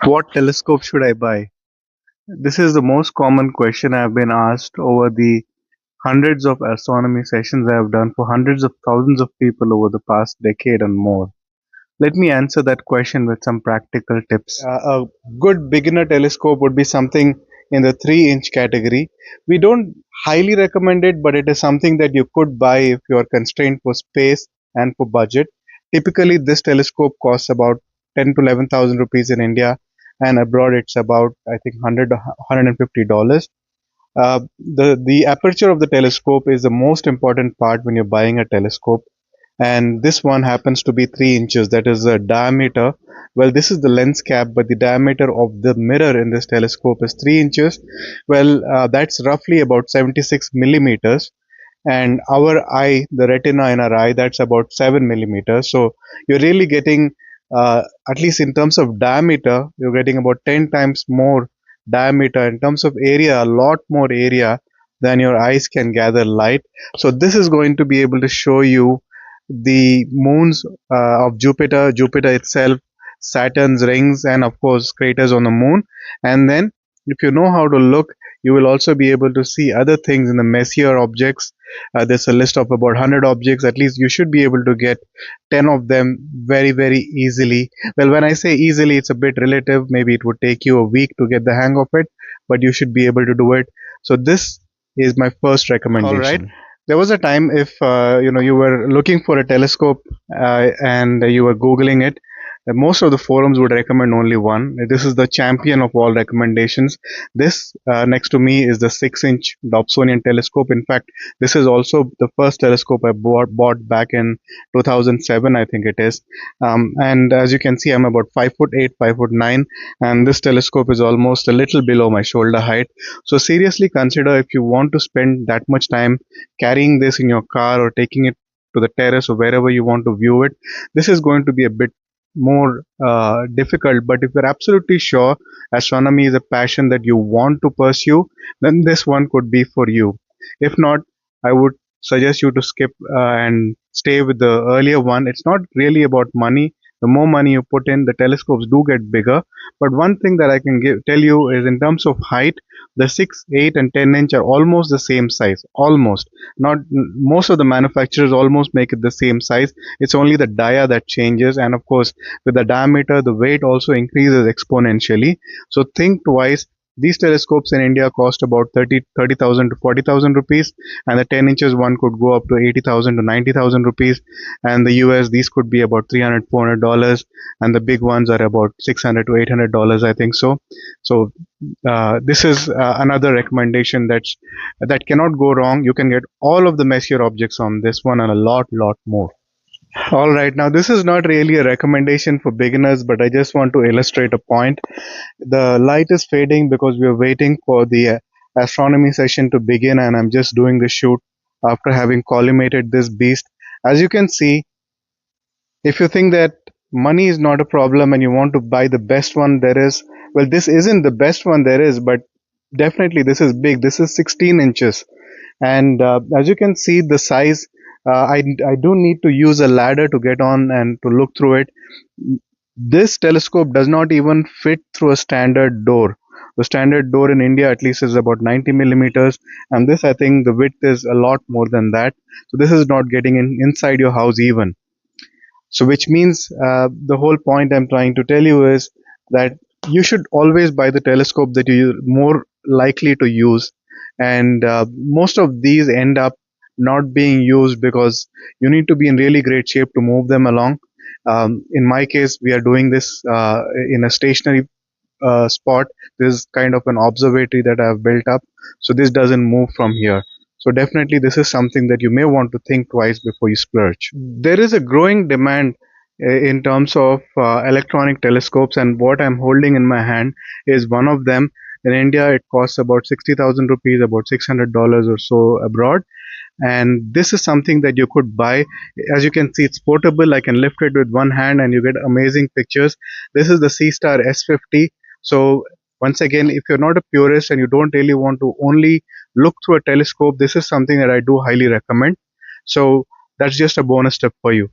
What telescope should I buy? This is the most common question I have been asked over the hundreds of astronomy sessions I have done for hundreds of thousands of people over the past decade and more. Let me answer that question with some practical tips. A good beginner telescope would be something in the 3-inch category. We don't highly recommend it, but it is something that you could buy if you are constrained for space and for budget. Typically, this telescope costs about 10 to 11,000 rupees in India, and abroad it's about I think $150. The aperture of the telescope is the most important part when you're buying a telescope, and this one happens to be 3 inches. That is the diameter. Well, this is the lens cap, but the diameter of the mirror in this telescope is 3 inches. Well, that's roughly about 76 millimeters, and our eye, the retina in our eye, that's about 7 millimeters. So you're really getting, at least in terms of diameter, you're getting about 10 times more diameter. In terms of area, a lot more area than your eyes can gather light. So this is going to be able to show you the moons of Jupiter, Jupiter itself, Saturn's rings, and of course craters on the moon. And then if you know how to look, you will also be able to see other things in the messier objects. There's a list of about 100 objects. At least you should be able to get 10 of them very, very easily. Well, when I say easily, it's a bit relative. Maybe it would take you a week to get the hang of it, but you should be able to do it. So this is my first recommendation. All right. There was a time, if you were looking for a telescope and you were googling it, most of the forums would recommend only one. This is the champion of all recommendations. This next to me is the 6-inch Dobsonian telescope. In fact, this is also the first telescope I bought back in 2007, I think it is. And as you can see, I'm about 5'8", 5'9", and this telescope is almost a little below my shoulder height. So seriously consider, if you want to spend that much time carrying this in your car or taking it to the terrace or wherever you want to view it, this is going to be a bit more difficult. But if you're absolutely sure astronomy is a passion that you want to pursue, then this one could be for you. If not, I would suggest you to skip and stay with the earlier one. It's not really about money. The more money you put in, the telescopes do get bigger. But one thing that I can tell you is, in terms of height, the 6, 8, and 10-inch are almost the same size. Almost. Not most of the manufacturers almost make it the same size. It's only the dia that changes, and of course, with the diameter, the weight also increases exponentially. So think twice. These telescopes in India cost about 30,000 to 40,000 rupees, and the 10 inches one could go up to 80,000 to 90,000 rupees. And the US, these could be about 300, $400, and the big ones are about 600 to $800, I think so. So this is another recommendation that cannot go wrong. You can get all of the messier objects on this one and a lot more. All right, now this is not really a recommendation for beginners, but I just want to illustrate a point. The light is fading because we are waiting for the astronomy session to begin, and I'm just doing the shoot after having collimated this beast. As you can see, if you think that money is not a problem and you want to buy the best one there is, well, this isn't the best one there is, but definitely this is big. This is 16 inches, and as you can see the size, I do need to use a ladder to get on and to look through it. This telescope does not even fit through a standard door. The standard door in India at least is about 90 millimeters, and this, I think, the width is a lot more than that. So this is not getting inside your house even. So which means the whole point I'm trying to tell you is that you should always buy the telescope that you're more likely to use. And most of these end up not being used because you need to be in really great shape to move them along. In my case, we are doing this in a stationary spot. This is kind of an observatory that I've built up. So this doesn't move from here. So definitely this is something that you may want to think twice before you splurge. There is a growing demand in terms of electronic telescopes, and what I'm holding in my hand is one of them. In India, it costs about 60,000 rupees, about $600 or so abroad. And this is something that you could buy. As you can see, it's portable. I can lift it with one hand and you get amazing pictures. This is the C-Star S50. So once again, if you're not a purist and you don't really want to only look through a telescope, this is something that I do highly recommend. So that's just a bonus tip for you.